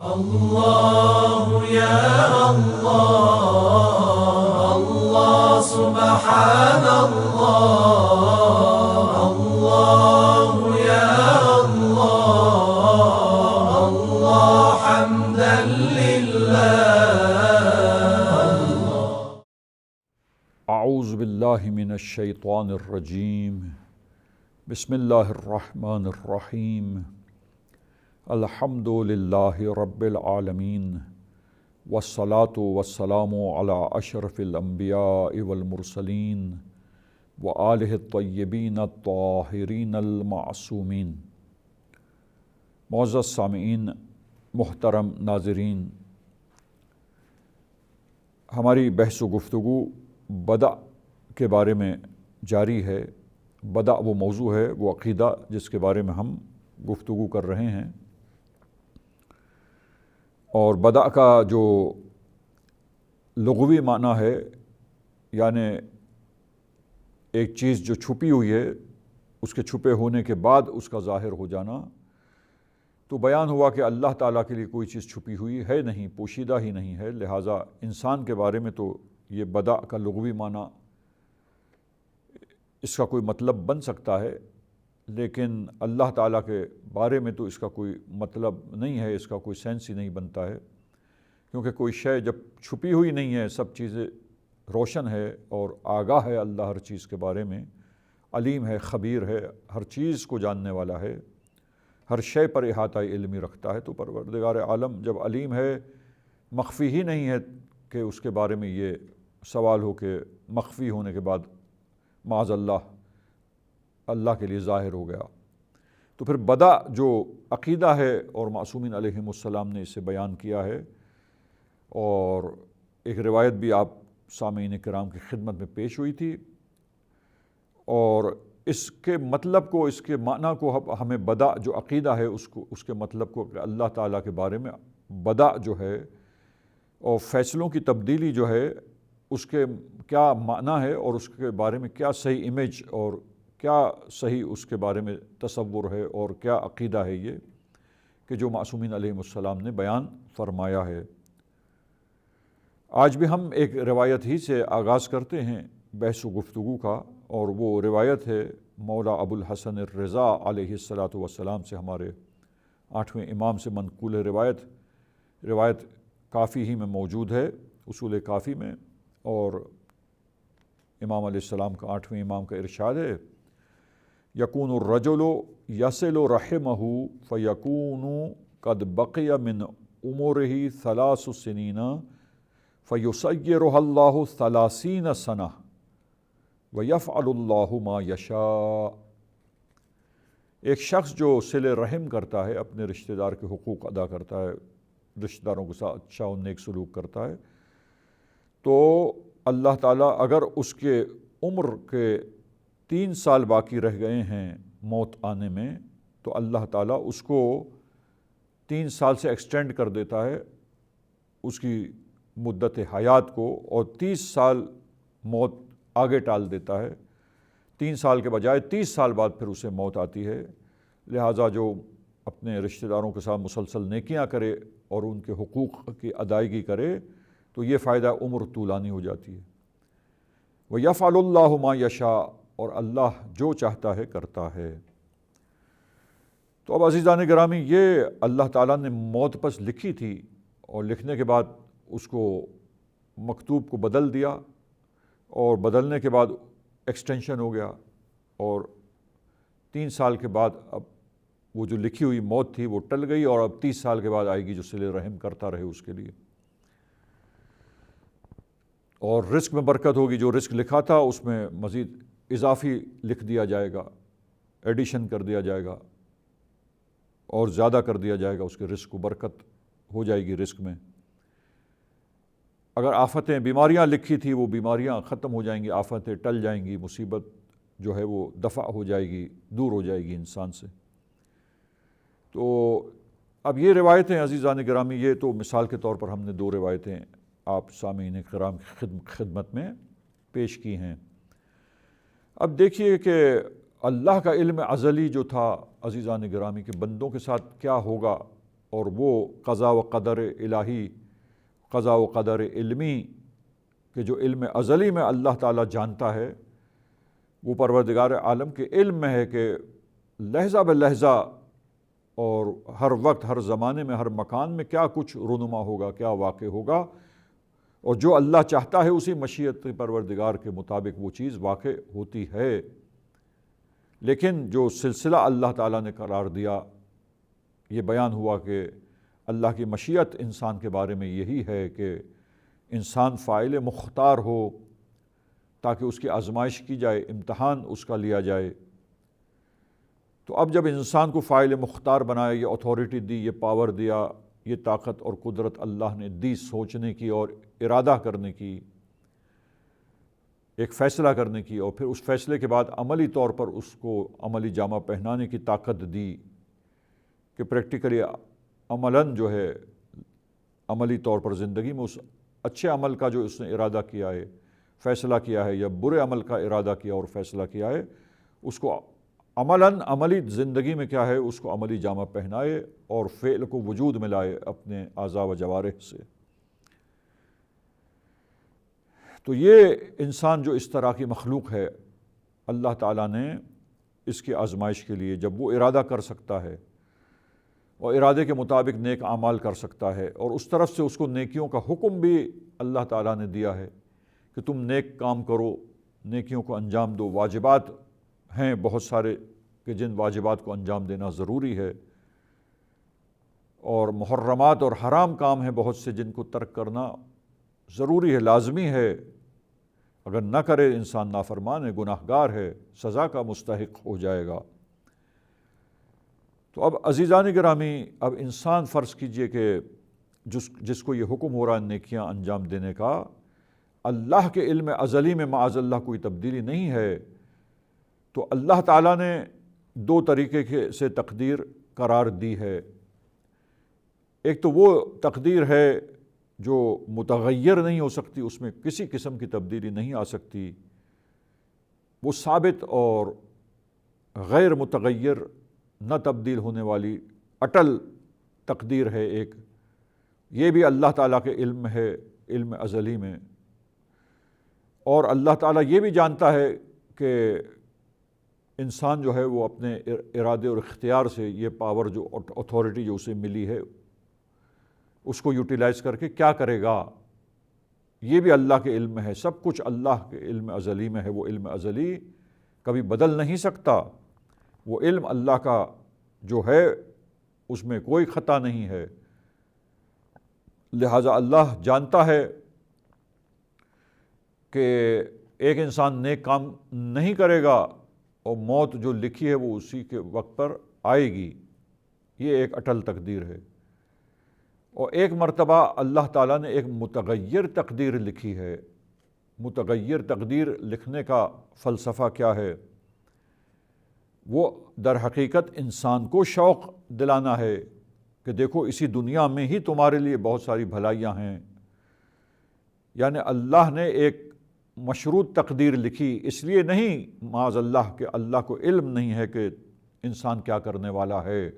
الله يا الله الله سبحان الله الله يا الله الله حمدا لله. اعوذ باللہ من الشیطان الرجیم. بسم اللہ الرحمن الرحیم. الحمد للہ رب العالمین والصلاة والسلام علی اشرف الانبیاء والمرسلین وآلہ الطیبین الطاہرین المعصومین. معزز سامعین، محترم ناظرین، ہماری بحث و گفتگو بدع کے بارے میں جاری ہے. بدع وہ موضوع ہے، وہ عقیدہ جس کے بارے میں ہم گفتگو کر رہے ہیں. اور بدع کا جو لغوی معنی ہے، یعنی ایک چیز جو چھپی ہوئی ہے اس کے چھپے ہونے کے بعد اس کا ظاہر ہو جانا، تو بیان ہوا کہ اللہ تعالیٰ کے لیے کوئی چیز چھپی ہوئی ہے نہیں، پوشیدہ ہی نہیں ہے. لہٰذا انسان کے بارے میں تو یہ بدع کا لغوی معنی اس کا کوئی مطلب بن سکتا ہے، لیکن اللہ تعالیٰ کے بارے میں تو اس کا کوئی مطلب نہیں ہے، اس کا کوئی سینس ہی نہیں بنتا ہے. کیونکہ کوئی شے جب چھپی ہوئی نہیں ہے، سب چیزیں روشن ہے اور آگاہ ہے اللہ ہر چیز کے بارے میں، علیم ہے، خبیر ہے، ہر چیز کو جاننے والا ہے، ہر شے پر احاطہ علمی رکھتا ہے. تو پروردگار عالم جب علیم ہے، مخفی ہی نہیں ہے کہ اس کے بارے میں یہ سوال ہو کہ مخفی ہونے کے بعد معاذ اللہ کے لیے ظاہر ہو گیا. تو پھر بدع جو عقیدہ ہے اور معصومین علیہم السلام نے اسے بیان کیا ہے، اور ایک روایت بھی آپ سامعین کرام کی خدمت میں پیش ہوئی تھی، اور اس کے مطلب کو، اس کے معنی کو ہمیں بدع جو عقیدہ ہے اس کے مطلب کو کہ اللہ تعالیٰ کے بارے میں بدع جو ہے اور فیصلوں کی تبدیلی جو ہے اس کے کیا معنی ہے، اور اس کے بارے میں کیا صحیح امیج اور کیا صحیح اس کے بارے میں تصور ہے، اور کیا عقیدہ ہے یہ کہ جو معصومین علیہم السلام نے بیان فرمایا ہے. آج بھی ہم ایک روایت ہی سے آغاز کرتے ہیں بحث و گفتگو کا، اور وہ روایت ہے مولا ابو الحسن الرضا علیہ السلام سے، ہمارے 8ویں امام سے منقول روایت کافی ہی میں موجود ہے، اصول کافی میں. اور امام علیہ السلام کا 8ویں امام کا ارشاد ہے: یکون الرجل یصل رحمہ فیکون قد بقی من عمرہ 3 سنین فیسیرہ اللہ 30 سنہ ویفعل اللہ ما یشاء. ایک شخص جو صلہ رحم کرتا ہے، اپنے رشتہ دار کے حقوق ادا کرتا ہے، رشتہ داروں کے ساتھ اچھا و نیک سلوک کرتا ہے، تو اللہ تعالیٰ اگر اس کے عمر کے 3 سال باقی رہ گئے ہیں موت آنے میں، تو اللہ تعالیٰ اس کو 3 سال سے ایکسٹینڈ کر دیتا ہے اس کی مدت حیات کو، اور 30 سال موت آگے ٹال دیتا ہے. 3 سال کے بجائے 30 سال بعد پھر اسے موت آتی ہے. لہٰذا جو اپنے رشتہ داروں کے ساتھ مسلسل نیکیاں کرے اور ان کے حقوق کی ادائیگی کرے، تو یہ فائدہ عمر طولانی ہو جاتی ہے. وَيَفْعَلُ اللَّهُ مَا يَشَاءُ، اور اللہ جو چاہتا ہے کرتا ہے. تو اب عزیزان گرامی، یہ اللہ تعالیٰ نے موت پس لکھی تھی، اور لکھنے کے بعد اس کو مکتوب کو بدل دیا، اور بدلنے کے بعد ایکسٹینشن ہو گیا، اور 3 سال کے بعد اب وہ جو لکھی ہوئی موت تھی وہ ٹل گئی، اور اب 30 سال کے بعد آئے گی جو صلہ رحم کرتا رہے اس کے لیے. اور رزق میں برکت ہوگی، جو رزق لکھا تھا اس میں مزید اضافی لکھ دیا جائے گا، ایڈیشن کر دیا جائے گا، اور زیادہ کر دیا جائے گا، اس کے رزق کو برکت ہو جائے گی رزق میں. اگر آفتیں، بیماریاں لکھی تھی، وہ بیماریاں ختم ہو جائیں گی، آفتیں ٹل جائیں گی، مصیبت جو ہے وہ دفع ہو جائے گی، دور ہو جائے گی انسان سے. تو اب یہ روایتیں عزیزان گرامی، یہ تو مثال کے طور پر ہم نے 2 روایتیں آپ سامعین کرام کی خدمت میں پیش کی ہیں. اب دیکھیے کہ اللہ کا علم ازلی جو تھا عزیزان گرامی کے بندوں کے ساتھ کیا ہوگا اور وہ قضا و قدر الہی، قضا و قدر علمی کہ جو علم ازلی میں اللہ تعالیٰ جانتا ہے، وہ پروردگار عالم کے علم میں ہے کہ لحظہ بہ لحظہ اور ہر وقت، ہر زمانے میں، ہر مکان میں کیا کچھ رونما ہوگا، کیا واقع ہوگا، اور جو اللہ چاہتا ہے اسی مشیت پروردگار کے مطابق وہ چیز واقع ہوتی ہے۔ لیکن جو سلسلہ اللہ تعالیٰ نے قرار دیا، یہ بیان ہوا کہ اللہ کی مشیت انسان کے بارے میں یہی ہے کہ انسان فاعل مختار ہو تاکہ اس کی آزمائش کی جائے، امتحان اس کا لیا جائے۔ تو اب جب انسان کو فاعل مختار بنایا، یہ اتھارٹی دی، یہ پاور دیا، یہ طاقت اور قدرت اللہ نے دی سوچنے کی اور ارادہ کرنے کی، ایک فیصلہ کرنے کی، اور پھر اس فیصلے کے بعد عملی طور پر اس کو عملی جامہ پہنانے کی طاقت دی کہ پریکٹیکلی عملاً جو ہے عملی طور پر زندگی میں اس اچھے عمل کا جو اس نے ارادہ کیا ہے، فیصلہ کیا ہے، یا برے عمل کا ارادہ کیا اور فیصلہ کیا ہے، اس کو عملاً عملی زندگی میں کیا ہے اس کو عملی جامہ پہنائے اور فعل کو وجود میں لائے اپنے اعضاء و جوارح سے۔ تو یہ انسان جو اس طرح کی مخلوق ہے، اللہ تعالیٰ نے اس کی آزمائش کے لیے جب وہ ارادہ کر سکتا ہے اور ارادے کے مطابق نیک اعمال کر سکتا ہے، اور اس طرف سے اس کو نیکیوں کا حکم بھی اللہ تعالیٰ نے دیا ہے کہ تم نیک کام کرو، نیکیوں کو انجام دو، واجبات ہیں بہت سارے کہ جن واجبات کو انجام دینا ضروری ہے، اور محرمات اور حرام کام ہیں بہت سے جن کو ترک کرنا ضروری ہے، لازمی ہے، اگر نہ کرے انسان نافرمان ہے، گناہ گار ہے، سزا کا مستحق ہو جائے گا۔ تو اب عزیزان گرامی، اب انسان فرض کیجئے کہ جس کو یہ حکم ہو رہا ہے نیکیاں انجام دینے کا، اللہ کے علم ازلی میں معاذ اللہ کوئی تبدیلی نہیں ہے، تو اللہ تعالیٰ نے دو طریقے سے تقدیر قرار دی ہے۔ ایک تو وہ تقدیر ہے جو متغیر نہیں ہو سکتی، اس میں کسی قسم کی تبدیلی نہیں آ سکتی، وہ ثابت اور غیر متغیر، نہ تبدیل ہونے والی اٹل تقدیر ہے ایک، یہ بھی اللہ تعالیٰ کے علم ہے، علم ازلی میں۔ اور اللہ تعالیٰ یہ بھی جانتا ہے کہ انسان جو ہے وہ اپنے ارادے اور اختیار سے یہ پاور جو اتھارٹی جو اسے ملی ہے اس کو یوٹیلائز کر کے کیا کرے گا، یہ بھی اللہ کے علم میں ہے۔ سب کچھ اللہ کے علم ازلی میں ہے، وہ علم ازلی کبھی بدل نہیں سکتا، وہ علم اللہ کا جو ہے اس میں کوئی خطا نہیں ہے۔ لہٰذا اللہ جانتا ہے کہ ایک انسان نیک کام نہیں کرے گا اور موت جو لکھی ہے وہ اسی کے وقت پر آئے گی، یہ ایک اٹل تقدیر ہے۔ اور ایک مرتبہ اللہ تعالیٰ نے ایک متغیر تقدیر لکھی ہے۔ متغیر تقدیر لکھنے کا فلسفہ کیا ہے؟ وہ در حقیقت انسان کو شوق دلانا ہے کہ دیکھو اسی دنیا میں ہی تمہارے لیے بہت ساری بھلائیاں ہیں۔ یعنی اللہ نے ایک مشروط تقدیر لکھی، اس لیے نہیں معاذ اللہ کہ اللہ کو علم نہیں ہے کہ انسان کیا کرنے والا ہے،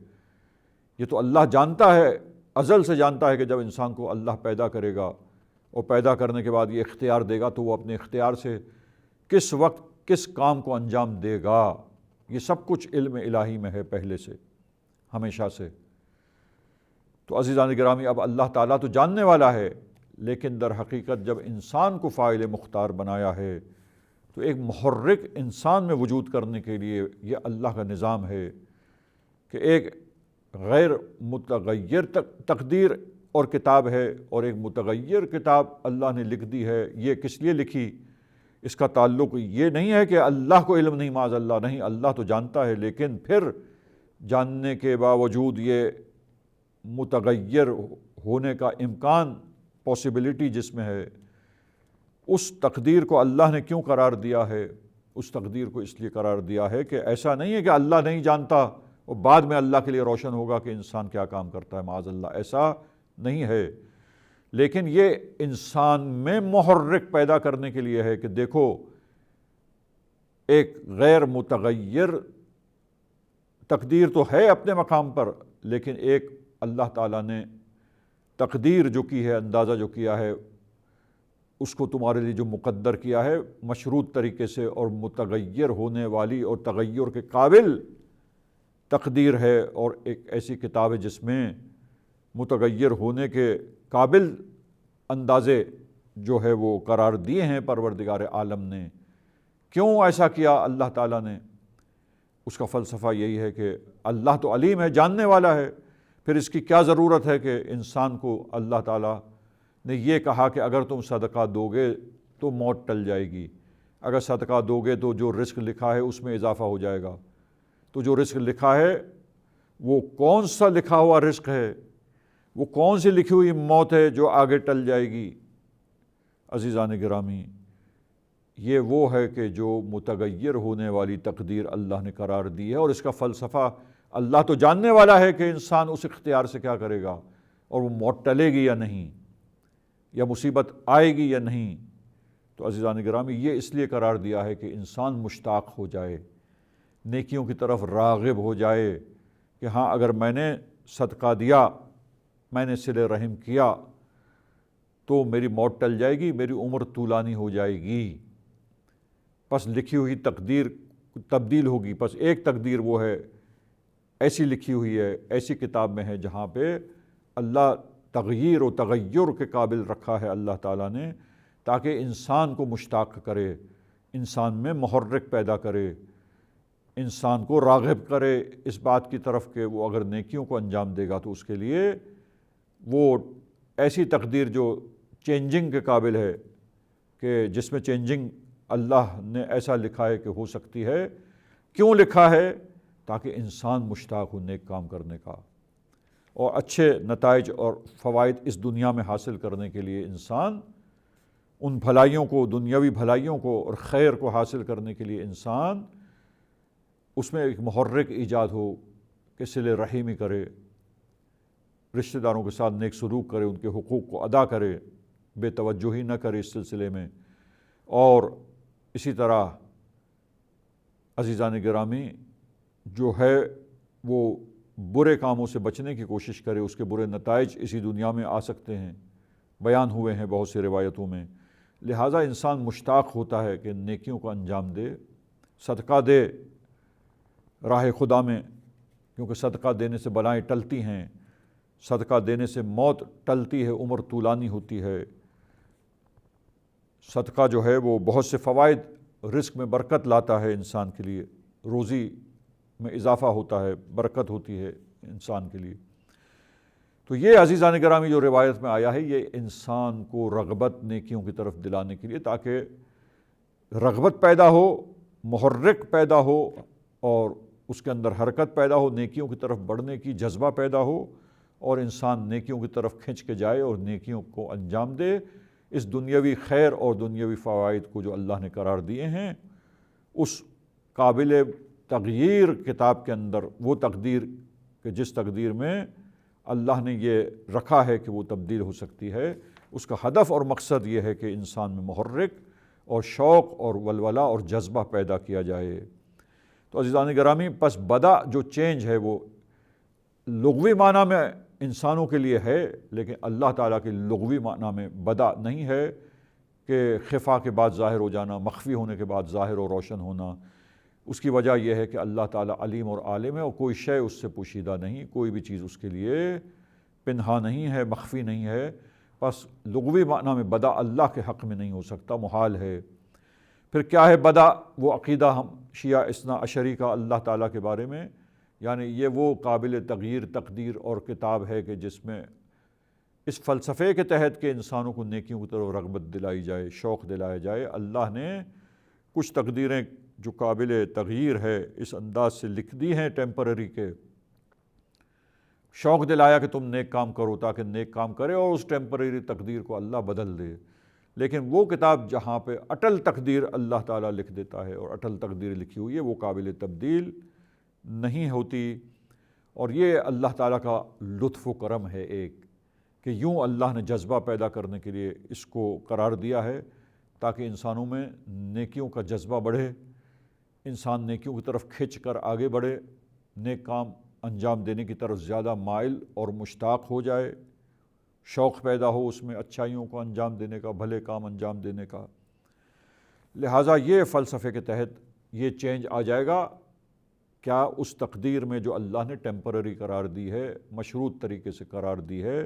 یہ تو اللہ جانتا ہے، ازل سے جانتا ہے کہ جب انسان کو اللہ پیدا کرے گا اور پیدا کرنے کے بعد یہ اختیار دے گا تو وہ اپنے اختیار سے کس وقت کس کام کو انجام دے گا، یہ سب کچھ علم الہی میں ہے پہلے سے، ہمیشہ سے۔ تو عزیزان گرامی، اب اللہ تعالیٰ تو جاننے والا ہے، لیکن در حقیقت جب انسان کو فاعل مختار بنایا ہے تو ایک محرک انسان میں وجود کرنے کے لیے یہ اللہ کا نظام ہے کہ ایک غیر متغیر تقدیر اور کتاب ہے، اور ایک متغیر کتاب اللہ نے لکھ دی ہے۔ یہ کس لیے لکھی؟ اس کا تعلق یہ نہیں ہے کہ اللہ کو علم نہیں، معاذ اللہ، نہیں، اللہ تو جانتا ہے، لیکن پھر جاننے کے باوجود یہ متغیر ہونے کا امکان، پاسبلٹی جس میں ہے، اس تقدیر کو اللہ نے کیوں قرار دیا ہے؟ اس تقدیر کو اس لیے قرار دیا ہے کہ ایسا نہیں ہے کہ اللہ نہیں جانتا اور بعد میں اللہ کے لیے روشن ہوگا کہ انسان کیا کام کرتا ہے، معاذ اللہ، ایسا نہیں ہے، لیکن یہ انسان میں محرک پیدا کرنے کے لیے ہے کہ دیکھو ایک غیر متغیر تقدیر تو ہے اپنے مقام پر، لیکن ایک اللہ تعالیٰ نے تقدیر جو کی ہے، اندازہ جو کیا ہے، اس کو تمہارے لیے جو مقدر کیا ہے مشروط طریقے سے اور متغیر ہونے والی اور تغیر کے قابل تقدیر ہے، اور ایک ایسی کتاب ہے جس میں متغیر ہونے کے قابل اندازے جو ہے وہ قرار دیے ہیں پروردگار عالم نے۔ کیوں ایسا کیا اللہ تعالیٰ نے؟ اس کا فلسفہ یہی ہے کہ اللہ تو علیم ہے، جاننے والا ہے، پھر اس کی کیا ضرورت ہے کہ انسان کو اللہ تعالیٰ نے یہ کہا کہ اگر تم صدقہ دو گے تو موت ٹل جائے گی، اگر صدقہ دو گے تو جو رزق لکھا ہے اس میں اضافہ ہو جائے گا۔ تو جو رزق لکھا ہے وہ کون سا لکھا ہوا رزق ہے، وہ کون سی لکھی ہوئی موت ہے جو آگے ٹل جائے گی؟ عزیزان گرامی، یہ وہ ہے کہ جو متغیر ہونے والی تقدیر اللہ نے قرار دی ہے، اور اس کا فلسفہ اللہ تو جاننے والا ہے کہ انسان اس اختیار سے کیا کرے گا، اور وہ موت ٹلے گی یا نہیں، یا مصیبت آئے گی یا نہیں۔ تو عزیزان گرامی، یہ اس لیے قرار دیا ہے کہ انسان مشتاق ہو جائے، نیکیوں کی طرف راغب ہو جائے کہ ہاں اگر میں نے صدقہ دیا، میں نے صلہ رحم کیا تو میری موت ٹل جائے گی، میری عمر طولانی ہو جائے گی، پس لکھی ہوئی تقدیر تبدیل ہوگی۔ پس ایک تقدیر وہ ہے، ایسی لکھی ہوئی ہے، ایسی کتاب میں ہے جہاں پہ اللہ تغییر و تغیر کے قابل رکھا ہے اللہ تعالیٰ نے، تاکہ انسان کو مشتاق کرے، انسان میں محرک پیدا کرے، انسان کو راغب کرے اس بات کی طرف کہ وہ اگر نیکیوں کو انجام دے گا تو اس کے لیے وہ ایسی تقدیر جو چینجنگ کے قابل ہے، کہ جس میں چینجنگ اللہ نے ایسا لکھا ہے کہ ہو سکتی ہے۔ کیوں لکھا ہے؟ تاکہ انسان مشتاق ہو نیک کام کرنے کا، اور اچھے نتائج اور فوائد اس دنیا میں حاصل کرنے کے لیے انسان ان بھلائیوں کو، دنیاوی بھلائیوں کو اور خیر کو حاصل کرنے کے لیے انسان اس میں ایک محرک ایجاد ہو کہ صلہ رحمی کرے، رشتہ داروں کے ساتھ نیک سلوک کرے، ان کے حقوق کو ادا کرے، بے توجہی نہ کرے اس سلسلے میں، اور اسی طرح عزیزان گرامی جو ہے وہ برے کاموں سے بچنے کی کوشش کرے۔ اس کے برے نتائج اسی دنیا میں آ سکتے ہیں، بیان ہوئے ہیں بہت سی روایتوں میں۔ لہٰذا انسان مشتاق ہوتا ہے کہ نیکیوں کا انجام دے، صدقہ دے راہ خدا میں، کیونکہ صدقہ دینے سے بلائیں ٹلتی ہیں، صدقہ دینے سے موت ٹلتی ہے، عمر طولانی ہوتی ہے۔ صدقہ جو ہے وہ بہت سے فوائد، رزق میں برکت لاتا ہے انسان کے لیے، روزی میں اضافہ ہوتا ہے، برکت ہوتی ہے انسان کے لیے۔ تو یہ عزیزان گرامی جو روایت میں آیا ہے، یہ انسان کو رغبت نیکیوں کی طرف دلانے کے لیے، تاکہ رغبت پیدا ہو، محرک پیدا ہو، اور اس کے اندر حرکت پیدا ہو، نیکیوں کی طرف بڑھنے کی جذبہ پیدا ہو، اور انسان نیکیوں کی طرف کھنچ کے جائے اور نیکیوں کو انجام دے، اس دنیاوی خیر اور دنیاوی فوائد کو جو اللہ نے قرار دیے ہیں اس قابل تغییر کتاب کے اندر، وہ تقدیر کہ جس تقدیر میں اللہ نے یہ رکھا ہے کہ وہ تبدیل ہو سکتی ہے، اس کا ہدف اور مقصد یہ ہے کہ انسان میں محرک اور شوق اور ولولہ اور جذبہ پیدا کیا جائے۔ تو عزیزان گرامی، پس بدا جو چینج ہے وہ لغوی معنی میں انسانوں کے لیے ہے، لیکن اللہ تعالیٰ کے لغوی معنی میں بدا نہیں ہے کہ خفا کے بعد ظاہر ہو جانا، مخفی ہونے کے بعد ظاہر و روشن ہونا۔ اس کی وجہ یہ ہے کہ اللہ تعالیٰ علیم اور عالم ہے، اور کوئی شے اس سے پوشیدہ نہیں، کوئی بھی چیز اس کے لیے پنہا نہیں ہے، مخفی نہیں ہے۔ پس لغوی معنی میں بدا اللہ کے حق میں نہیں ہو سکتا، محال ہے۔ پھر کیا ہے بدا؟ وہ عقیدہ ہم شیعہ اثنا عشری کا اللہ تعالیٰ کے بارے میں، یعنی یہ وہ قابل تغییر تقدیر اور کتاب ہے کہ جس میں اس فلسفے کے تحت کہ انسانوں کو نیکیوں کی طرف رغبت دلائی جائے، شوق دلایا جائے۔ اللہ نے کچھ تقدیریں جو قابل تغییر ہے اس انداز سے لکھ دی ہیں ٹیمپرری کے، شوق دلایا کہ تم نیک کام کرو تاکہ نیک کام کرے، اور اس ٹیمپرری تقدیر کو اللہ بدل دے۔ لیکن وہ کتاب جہاں پہ اٹل تقدیر اللہ تعالیٰ لکھ دیتا ہے اور اٹل تقدیر لکھی ہوئی ہے، وہ قابل تبدیل نہیں ہوتی۔ اور یہ اللہ تعالیٰ کا لطف و کرم ہے ایک، کہ یوں اللہ نے جذبہ پیدا کرنے کے لیے اس کو قرار دیا ہے تاکہ انسانوں میں نیکیوں کا جذبہ بڑھے، انسان نیکیوں کی طرف کھنچ کر آگے بڑھے، نیک کام انجام دینے کی طرف زیادہ مائل اور مشتاق ہو جائے، شوق پیدا ہو اس میں اچھائیوں کو انجام دینے کا، بھلے کام انجام دینے کا۔ لہٰذا یہ فلسفے کے تحت یہ چینج آ جائے گا کیا اس تقدیر میں جو اللہ نے ٹیمپرری قرار دی ہے، مشروط طریقے سے قرار دی ہے۔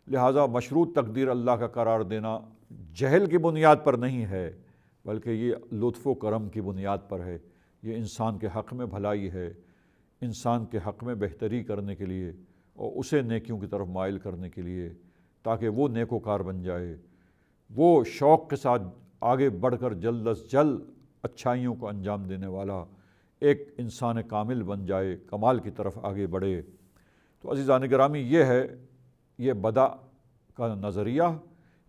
لہٰذا مشروط تقدیر اللہ کا قرار دینا جہل کی بنیاد پر نہیں ہے، بلکہ یہ لطف و کرم کی بنیاد پر ہے۔ یہ انسان کے حق میں بھلائی ہے، انسان کے حق میں بہتری کرنے کے لیے اور اسے نیکیوں کی طرف مائل کرنے کے لیے، تاکہ وہ نیک و کار بن جائے، وہ شوق کے ساتھ آگے بڑھ کر جلد از جلد اچھائیوں کو انجام دینے والا ایک انسان کامل بن جائے، کمال کی طرف آگے بڑھے۔ تو عزیزان گرامی، یہ ہے یہ بدع کا نظریہ،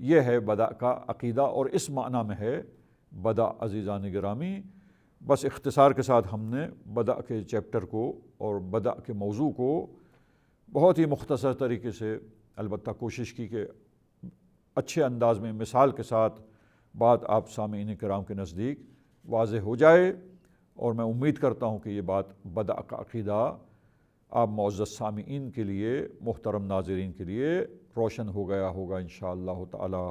یہ ہے بدع کا عقیدہ، اور اس معنی میں ہے بدع عزیزان گرامی۔ بس اختصار کے ساتھ ہم نے بدع کے چیپٹر کو اور بدع کے موضوع کو بہت ہی مختصر طریقے سے البتہ کوشش کی کہ اچھے انداز میں مثال کے ساتھ بات آپ سامعین کرام کے نزدیک واضح ہو جائے، اور میں امید کرتا ہوں کہ یہ بات بدع کا عقیدہ آپ معزز سامعین کے لیے، محترم ناظرین کے لیے روشن ہو گیا ہوگا انشاءاللہ تعالی۔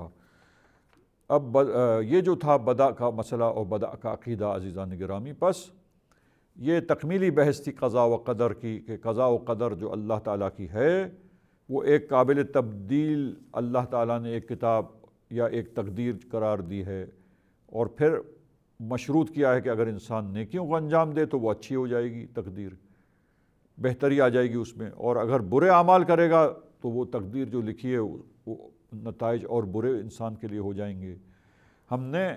اب یہ جو تھا بدع کا مسئلہ اور بدع کا عقیدہ عزیزان گرامی، پس یہ تکمیلی بحث تھی قضاء و قدر کی، کہ قضاء و قدر جو اللہ تعالیٰ کی ہے وہ ایک قابل تبدیل اللہ تعالیٰ نے ایک کتاب یا ایک تقدیر قرار دی ہے، اور پھر مشروط کیا ہے کہ اگر انسان نیکیوں کو انجام دے تو وہ اچھی ہو جائے گی تقدیر، بہتری آ جائے گی اس میں، اور اگر برے اعمال کرے گا تو وہ تقدیر جو لکھی ہے وہ نتائج اور برے انسان کے لیے ہو جائیں گے۔ ہم نے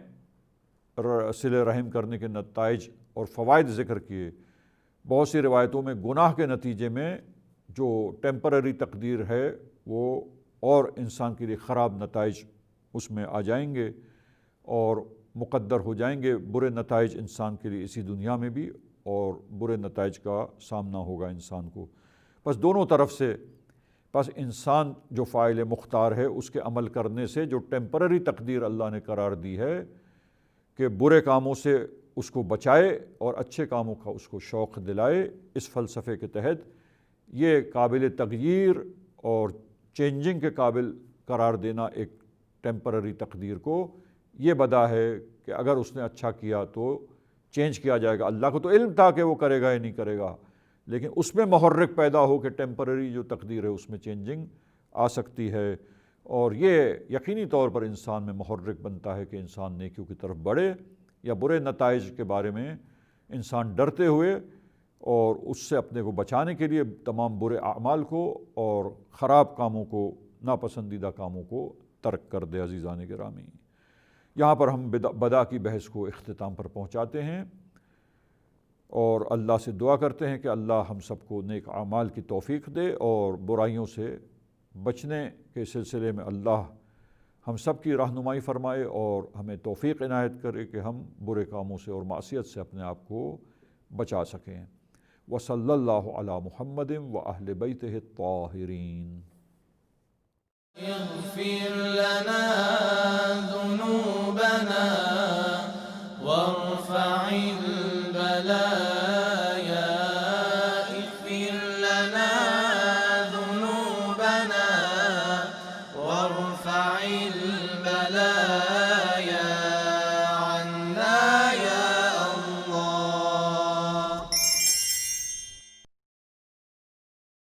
صلہ رحم کرنے کے نتائج اور فوائد ذکر کیے۔ بہت سی روایتوں میں گناہ کے نتیجے میں جو ٹیمپرری تقدیر ہے وہ اور انسان کے لیے خراب نتائج اس میں آ جائیں گے اور مقدر ہو جائیں گے، برے نتائج انسان کے لیے اسی دنیا میں بھی، اور برے نتائج کا سامنا ہوگا انسان کو۔ بس دونوں طرف سے، بس انسان جو فاعل مختار ہے اس کے عمل کرنے سے جو ٹیمپرری تقدیر اللہ نے قرار دی ہے کہ برے کاموں سے اس کو بچائے اور اچھے کاموں کا اس کو شوق دلائے، اس فلسفے کے تحت یہ قابل تغییر اور چینجنگ کے قابل قرار دینا ایک ٹیمپرری تقدیر کو، یہ بدع ہے کہ اگر اس نے اچھا کیا تو چینج کیا جائے گا۔ اللہ کو تو علم تھا کہ وہ کرے گا یا نہیں کرے گا، لیکن اس میں محرک پیدا ہو کہ ٹیمپرری جو تقدیر ہے اس میں چینجنگ آ سکتی ہے، اور یہ یقینی طور پر انسان میں محرک بنتا ہے کہ انسان نیکیوں کی طرف بڑھے، یا برے نتائج کے بارے میں انسان ڈرتے ہوئے اور اس سے اپنے کو بچانے کے لیے تمام برے اعمال کو اور خراب کاموں کو، ناپسندیدہ کاموں کو ترک کر دے۔ عزیزان گرامی، یہاں پر ہم بدع کی بحث کو اختتام پر پہنچاتے ہیں، اور اللہ سے دعا کرتے ہیں کہ اللہ ہم سب کو نیک اعمال کی توفیق دے، اور برائیوں سے بچنے کے سلسلے میں اللہ ہم سب کی رہنمائی فرمائے اور ہمیں توفیق عنایت کرے کہ ہم برے کاموں سے اور معصیت سے اپنے آپ کو بچا سکیں۔ وصلی اللہ علی محمد وأہل بیتہ الطاہرین۔ اغفر لنا ذنوبنا وارفع